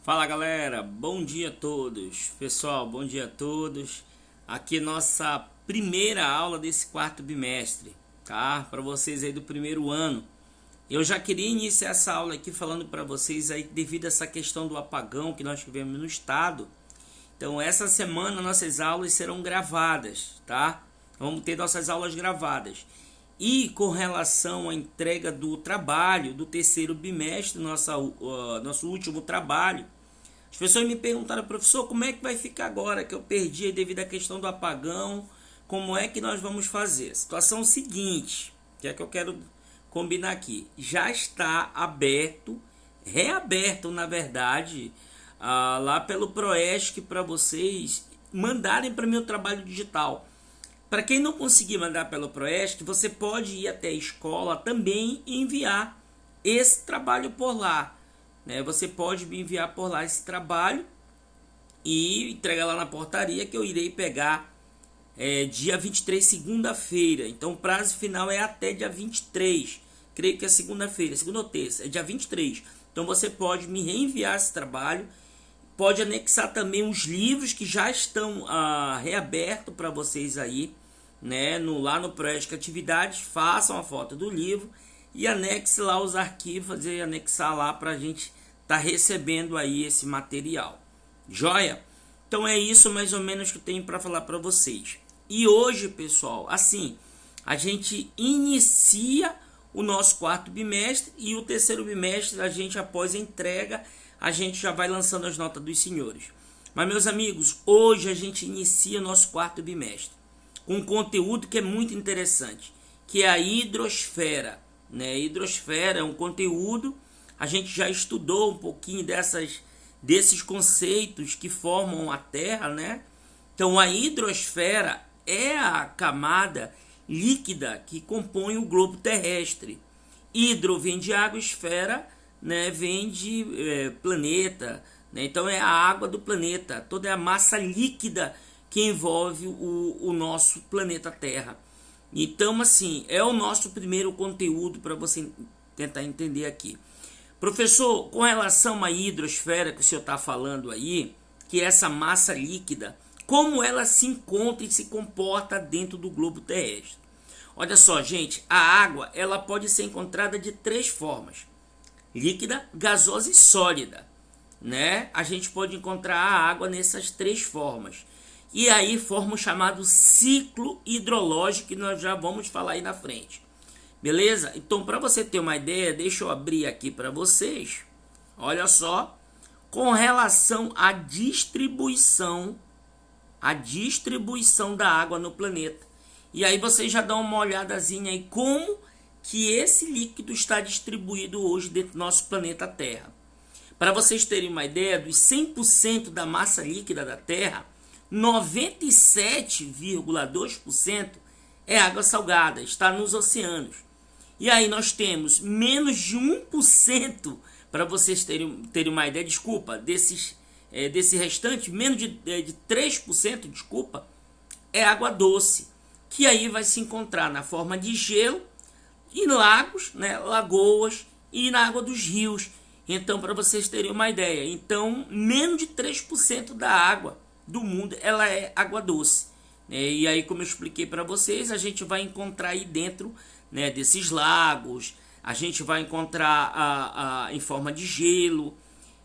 Fala galera, bom dia a todos. Pessoal, bom dia a todos. Aqui é nossa primeira aula desse quarto bimestre, tá? Para vocês aí do primeiro ano. Eu já queria iniciar essa aula aqui falando para vocês aí devido a essa questão do apagão que nós tivemos no estado. Então essa semana nossas aulas serão gravadas, tá? Vamos ter nossas aulas gravadas. E com relação à entrega do trabalho do terceiro bimestre, nosso último trabalho, as pessoas me perguntaram, professor, como é que vai ficar agora que eu perdi devido à questão do apagão? Como é que nós vamos fazer? A situação é a seguinte, que é que eu quero combinar aqui. Já está reaberto na verdade, lá pelo Proesc para vocês mandarem para mim o trabalho digital. Para quem não conseguir mandar pelo Proesc, você pode ir até a escola também e enviar esse trabalho por lá. Você pode me enviar por lá esse trabalho e entregar lá na portaria que eu irei pegar dia 23, segunda-feira. Então o prazo final é até dia 23. Creio que é segunda-feira, segunda ou terça, é dia 23. Então você pode me reenviar esse trabalho. Pode anexar também os livros que já estão reabertos para vocês aí, lá no Proesc Atividades. Façam a foto do livro e anexe lá os arquivos e anexar lá para a gente estar recebendo aí esse material. Joia? Então é isso mais ou menos que eu tenho para falar para vocês. E hoje, pessoal, assim, a gente inicia o nosso quarto bimestre e o terceiro bimestre, a gente após a entrega, a gente já vai lançando as notas dos senhores. Mas, meus amigos, hoje a gente inicia nosso quarto bimestre com um conteúdo que é muito interessante, que é a hidrosfera. Hidrosfera é um conteúdo, a gente já estudou um pouquinho desses conceitos que formam a Terra, Então a hidrosfera é a camada líquida que compõe o globo terrestre. Hidro vem de água, esfera vem de planeta, Então é a água do planeta, toda a massa líquida que envolve o nosso planeta Terra. Então, assim, é o nosso primeiro conteúdo para você tentar entender aqui. Professor, com relação à hidrosfera que o senhor está falando aí, que é essa massa líquida, como ela se encontra e se comporta dentro do globo terrestre? Olha só, gente, a água ela pode ser encontrada de três formas: líquida, gasosa e sólida. A gente pode encontrar a água nessas três formas. E aí forma o chamado ciclo hidrológico, que nós já vamos falar aí na frente. Beleza? Então, para você ter uma ideia, deixa eu abrir aqui para vocês. Olha só, com relação à distribuição da água no planeta. E aí vocês já dão uma olhadazinha aí como que esse líquido está distribuído hoje dentro do nosso planeta Terra. Para vocês terem uma ideia, dos 100% da massa líquida da Terra, 97,2% é água salgada, está nos oceanos. E aí nós temos menos de 1%, para vocês terem uma ideia, desse restante, menos de 3%, é água doce, que aí vai se encontrar na forma de gelo, em lagos, lagoas e na água dos rios. Então, para vocês terem uma ideia, então menos de 3% da água do mundo ela é água doce. E aí, como eu expliquei para vocês, a gente vai encontrar aí dentro desses lagos, a gente vai encontrar em forma de gelo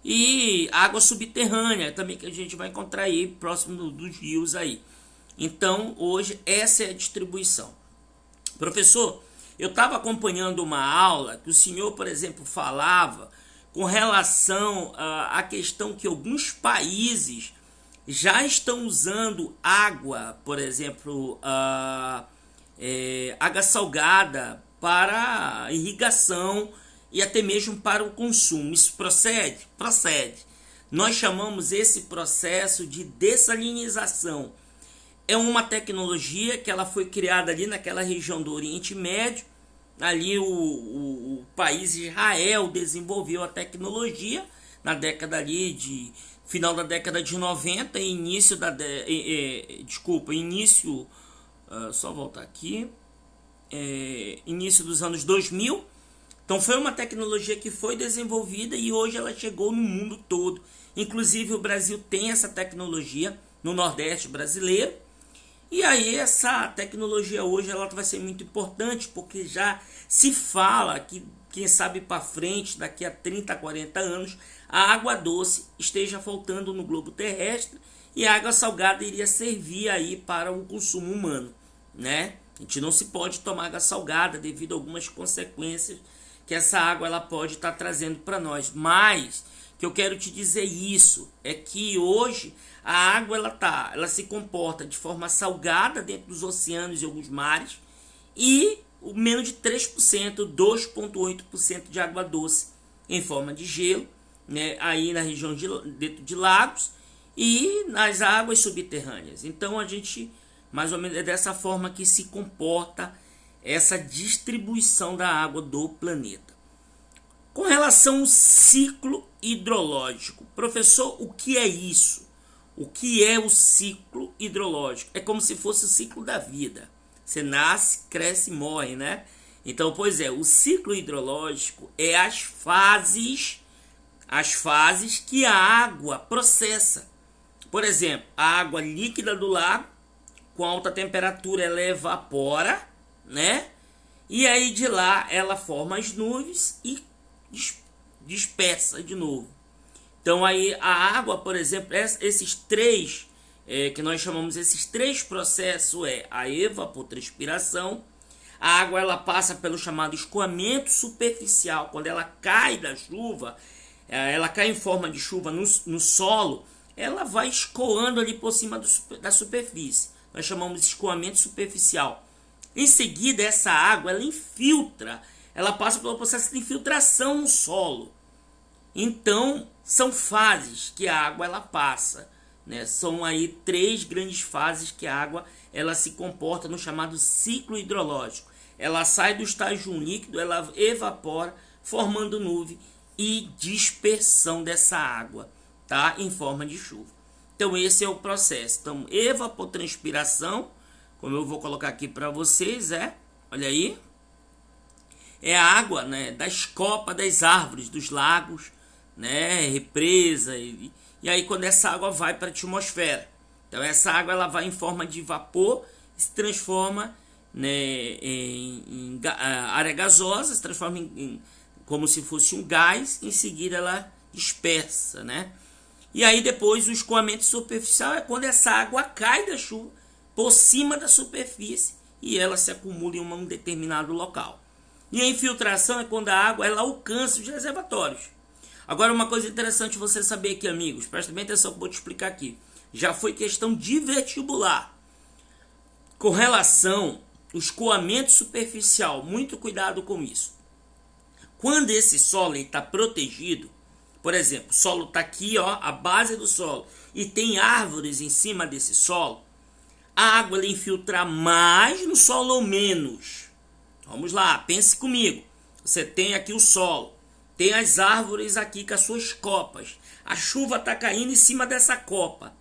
e água subterrânea também, que a gente vai encontrar aí próximo dos rios aí. Então, hoje essa é a distribuição. Professor, eu estava acompanhando uma aula que o senhor, por exemplo, falava com relação à questão que alguns países já estão usando água, por exemplo, água salgada para irrigação e até mesmo para o consumo. Isso procede? Procede. Nós chamamos esse processo de dessalinização. É uma tecnologia que ela foi criada ali naquela região do Oriente Médio. Ali o país Israel desenvolveu a tecnologia na década ali de final da década de 90 e início início dos anos 2000. Então foi uma tecnologia que foi desenvolvida e hoje ela chegou no mundo todo. Inclusive o Brasil tem essa tecnologia no Nordeste brasileiro. E aí essa tecnologia hoje ela vai ser muito importante, porque já se fala que, quem sabe para frente, daqui a 30, 40 anos, a água doce esteja faltando no globo terrestre e a água salgada iria servir aí para o consumo humano, né? A gente não se pode tomar água salgada devido a algumas consequências que essa água ela pode estar trazendo para nós. Mas que eu quero te dizer isso é que hoje a água ela se comporta de forma salgada dentro dos oceanos e alguns mares e o menos de 3%, 2,8% de água doce em forma de gelo, né, aí na região dentro de lagos e nas águas subterrâneas. Então a gente mais ou menos é dessa forma que se comporta essa distribuição da água do planeta. Com relação ao ciclo hidrológico, professor, o que é isso? O que é o ciclo hidrológico? É como se fosse o ciclo da vida. Você nasce, cresce e morre, né? Então, pois é, o ciclo hidrológico é as fases que a água processa. Por exemplo, a água líquida do lago, com alta temperatura, ela evapora, né? E aí de lá ela forma as nuvens e dispersa de novo. Então aí a água, por exemplo, esses três, que nós chamamos esses três processos, é a evapotranspiração. A água ela passa pelo chamado escoamento superficial. Quando ela cai da chuva, ela cai em forma de chuva no solo, ela vai escoando ali por cima da superfície. Nós chamamos de escoamento superficial. Em seguida, essa água ela infiltra, ela passa pelo processo de infiltração no solo. Então, são fases que a água ela passa, né? São aí três grandes fases que a água ela se comporta no chamado ciclo hidrológico. Ela sai do estágio líquido, ela evapora, formando nuvem e dispersão dessa água, tá? Em forma de chuva. Então, esse é o processo. Então, evapotranspiração, como eu vou colocar aqui para vocês, olha aí, é a água, né, das copas das árvores, dos lagos, né, represa, e aí quando essa água vai para a atmosfera. Então essa água ela vai em forma de vapor, se transforma, né, em área gasosa, se transforma como se fosse um gás, em seguida ela dispersa, né? E aí depois o escoamento superficial é quando essa água cai da chuva por cima da superfície e ela se acumula em um determinado local. E a infiltração é quando a água ela alcança os reservatórios. Agora uma coisa interessante você saber aqui, amigos, presta bem atenção que eu vou te explicar aqui. Já foi questão de vestibular. Com relação ao escoamento superficial, muito cuidado com isso. Quando esse solo está protegido, por exemplo, o solo está aqui, ó, a base do solo, e tem árvores em cima desse solo, a água ela infiltra mais no solo ou menos? Vamos lá, pense comigo. Você tem aqui o solo, tem as árvores aqui com as suas copas. A chuva está caindo em cima dessa copa.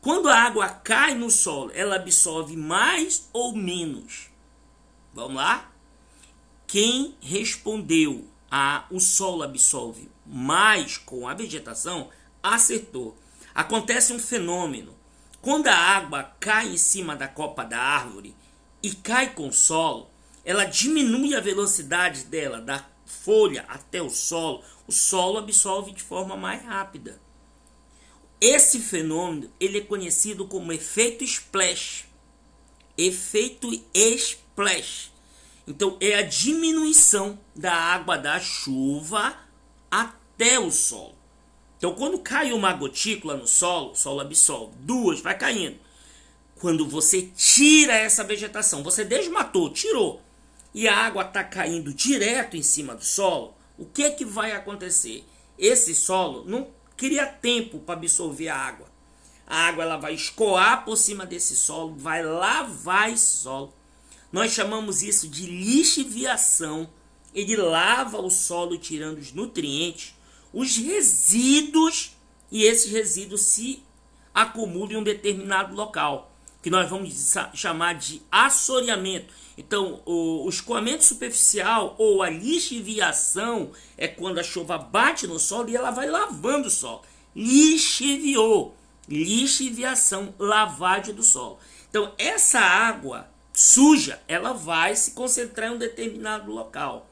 Quando a água cai no solo, ela absorve mais ou menos? Vamos lá? Quem respondeu o solo absorve mais com a vegetação, acertou. Acontece um fenômeno. Quando a água cai em cima da copa da árvore e cai com o solo, ela diminui a velocidade dela, da folha até o solo absorve de forma mais rápida. Esse fenômeno ele é conhecido como efeito splash. Efeito splash. Então, é a diminuição da água da chuva até o solo. Então, quando cai uma gotícula no solo, o solo absorve. Duas, vai caindo. Quando você tira essa vegetação, você desmatou, tirou, e a água está caindo direto em cima do solo, o que vai acontecer? Esse solo não cria tempo para absorver a água. A água ela vai escoar por cima desse solo, vai lavar esse solo. Nós chamamos isso de lixiviação. Ele lava o solo tirando os nutrientes, os resíduos, e esses resíduos se acumulam em um determinado local. que nós vamos chamar de assoreamento. Então, o escoamento superficial ou a lixiviação é quando a chuva bate no solo e ela vai lavando o solo. Lixiviou, lixiviação, lavagem do solo. Então, essa água suja, ela vai se concentrar em um determinado local.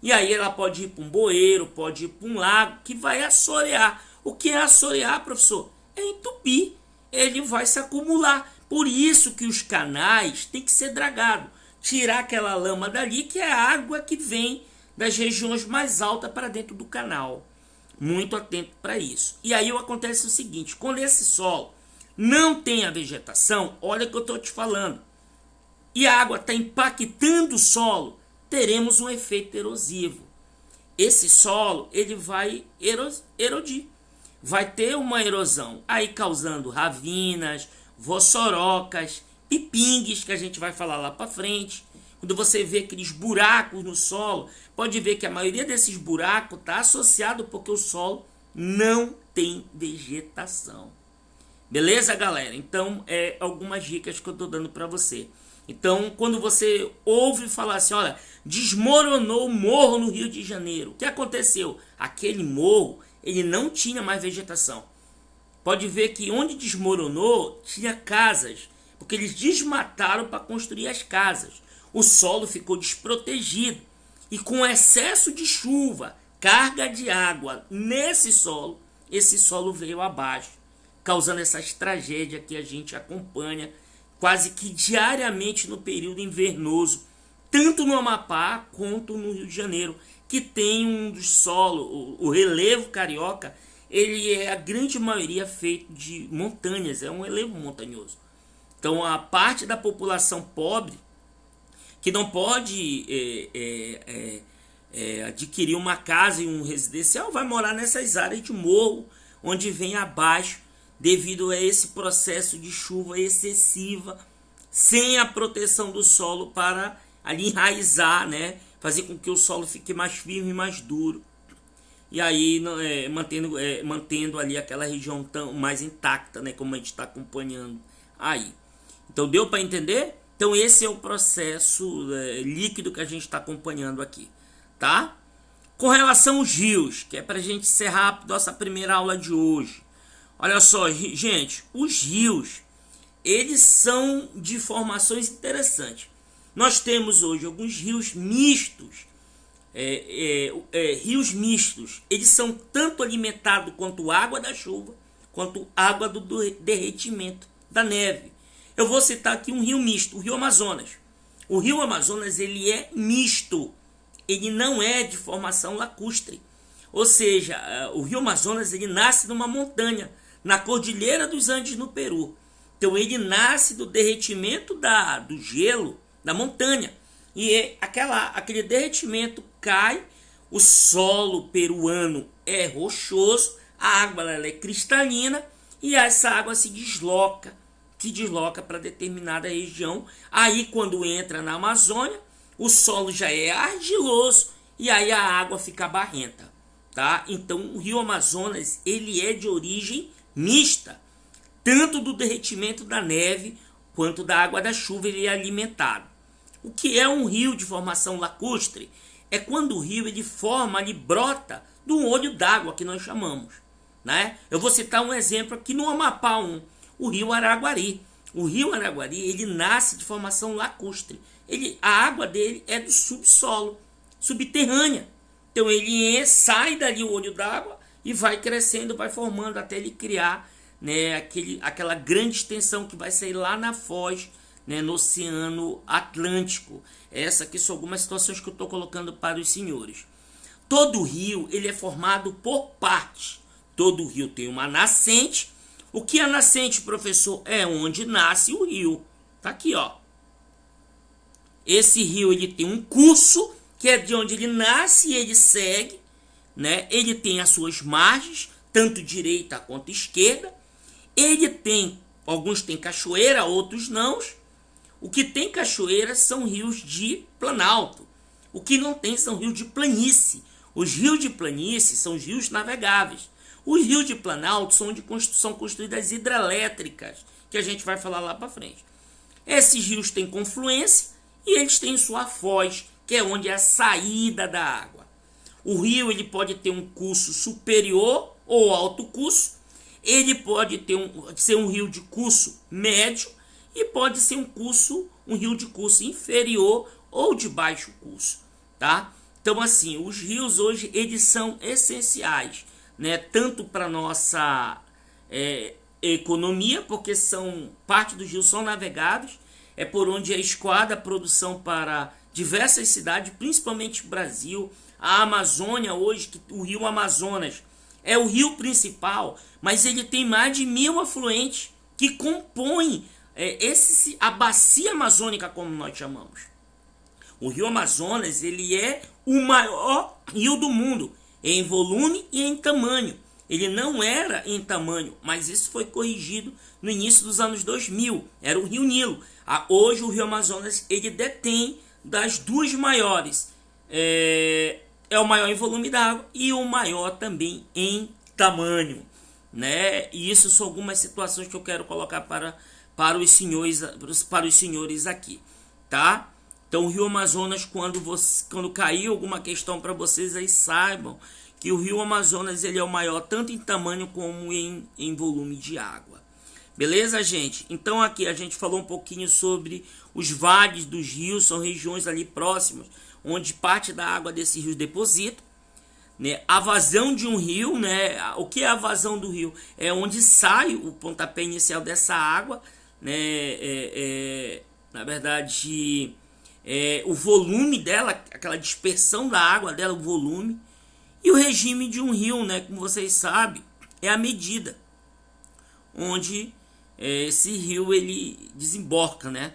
E aí ela pode ir para um bueiro, pode ir para um lago, que vai assorear. O que é assorear, professor? É entupir. Ele vai se acumular. Por isso que os canais têm que ser dragados. Tirar aquela lama dali, que é a água que vem das regiões mais altas para dentro do canal. Muito atento para isso. E aí acontece o seguinte, quando esse solo não tem a vegetação, olha o que eu estou te falando, e a água está impactando o solo, teremos um efeito erosivo. Esse solo ele vai erodir, vai ter uma erosão, aí causando ravinas, vossorocas, pipingues, que a gente vai falar lá para frente. Quando você vê aqueles buracos no solo, pode ver que a maioria desses buracos está associado porque o solo não tem vegetação. Beleza, galera? Então, algumas dicas que eu estou dando para você. Então, quando você ouve falar assim, olha, desmoronou o morro no Rio de Janeiro. O que aconteceu? Aquele morro, ele não tinha mais vegetação. Pode ver que onde desmoronou, tinha casas, porque eles desmataram para construir as casas. O solo ficou desprotegido. E com excesso de chuva, carga de água nesse solo, esse solo veio abaixo, causando essas tragédias que a gente acompanha quase que diariamente no período invernoso, tanto no Amapá quanto no Rio de Janeiro, que tem um dos solos, o relevo carioca, ele é a grande maioria feito de montanhas, é um relevo montanhoso. Então a parte da população pobre, que não pode adquirir uma casa e um residencial, vai morar nessas áreas de morro, onde vem abaixo, devido a esse processo de chuva excessiva, sem a proteção do solo para ali enraizar, né? Fazer com que o solo fique mais firme e mais duro. E aí mantendo ali aquela região tão mais intacta, né? Como a gente está acompanhando aí. Então deu para entender? Então esse é o processo líquido que a gente está acompanhando aqui, tá? Com relação aos rios, que é para a gente encerrar nossa primeira aula de hoje. Olha só, gente, os rios, eles são de formações interessantes. Nós temos hoje alguns rios mistos, rios mistos. Eles são tanto alimentados quanto água da chuva, quanto água do derretimento da neve. Eu vou citar aqui um rio misto, o Rio Amazonas. O Rio Amazonas, ele é misto, ele não é de formação lacustre. Ou seja, o Rio Amazonas, ele nasce numa montanha, na Cordilheira dos Andes, no Peru. Então ele nasce do derretimento do gelo da montanha. E aquele derretimento cai, o solo peruano é rochoso, a água ela é cristalina e essa água se desloca para determinada região. Aí quando entra na Amazônia, o solo já é argiloso e aí a água fica barrenta. Tá? Então o Rio Amazonas ele é de origem mista, tanto do derretimento da neve quanto da água da chuva ele é alimentado. O que é um rio de formação lacustre? É quando o rio ele brota de um olho d'água que nós chamamos, né? Eu vou citar um exemplo aqui no Amapá, o Rio Araguari. O Rio Araguari ele nasce de formação lacustre. A água dele é do subsolo, subterrânea. Então ele sai dali o olho d'água e vai crescendo, vai formando até ele criar, né, aquela grande extensão que vai sair lá na foz, né, no Oceano Atlântico. Essa aqui são algumas situações que eu estou colocando para os senhores. Todo rio ele é formado por partes. Todo rio tem uma nascente. O que é a nascente, professor? É onde nasce o rio. Tá aqui, ó. Esse rio ele tem um curso, que é de onde ele nasce e ele segue, né? Ele tem as suas margens, tanto direita quanto esquerda. Alguns têm cachoeira, outros não. O que tem cachoeira são rios de planalto. O que não tem são rios de planície. Os rios de planície são os rios navegáveis. Os rios de planalto são onde são construídas hidrelétricas, que a gente vai falar lá para frente. Esses rios têm confluência e eles têm sua foz, que é onde é a saída da água. O rio ele pode ter um curso superior ou alto curso, ele pode ser um rio de curso médio e pode ser um rio de curso inferior ou de baixo curso, tá? Então assim, os rios hoje eles são essenciais, né? Tanto para nossa economia, porque parte dos rios são navegados, é por onde é escoada a produção para diversas cidades, principalmente o Brasil, a Amazônia hoje, o rio Amazonas é o rio principal, mas ele tem mais de 1000 afluentes que compõem a bacia amazônica, como nós chamamos. O rio Amazonas ele é o maior rio do mundo, em volume e em tamanho. Ele não era em tamanho, mas isso foi corrigido no início dos anos 2000. Era o Rio Nilo. Hoje o Rio Amazonas ele detém das duas maiores. É o maior em volume d'água e o maior também em tamanho, né? E isso são algumas situações que eu quero colocar para os senhores aqui, tá? Então o Rio Amazonas, quando cair alguma questão para vocês aí, saibam que o Rio Amazonas ele é o maior tanto em tamanho como em volume de água. Beleza, gente? Então aqui a gente falou um pouquinho sobre os vales dos rios, são regiões ali próximas, onde parte da água desse rio deposita, né? A vazão de um rio, né? O que é a vazão do rio? É onde sai o pontapé inicial dessa água, né? Na verdade, o volume dela, aquela dispersão da água dela, o volume. E o regime de um rio, né? Como vocês sabem, é a medida onde esse rio ele desemboca, né?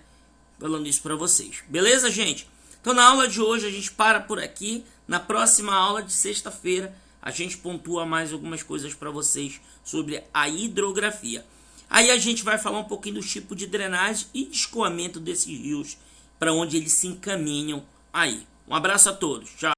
Falando isso para vocês. Beleza, gente? Então na aula de hoje a gente para por aqui. Na próxima aula de sexta-feira a gente pontua mais algumas coisas para vocês sobre a hidrografia. Aí a gente vai falar um pouquinho do tipo de drenagem e de escoamento desses rios, para onde eles se encaminham aí. Um abraço a todos. Tchau.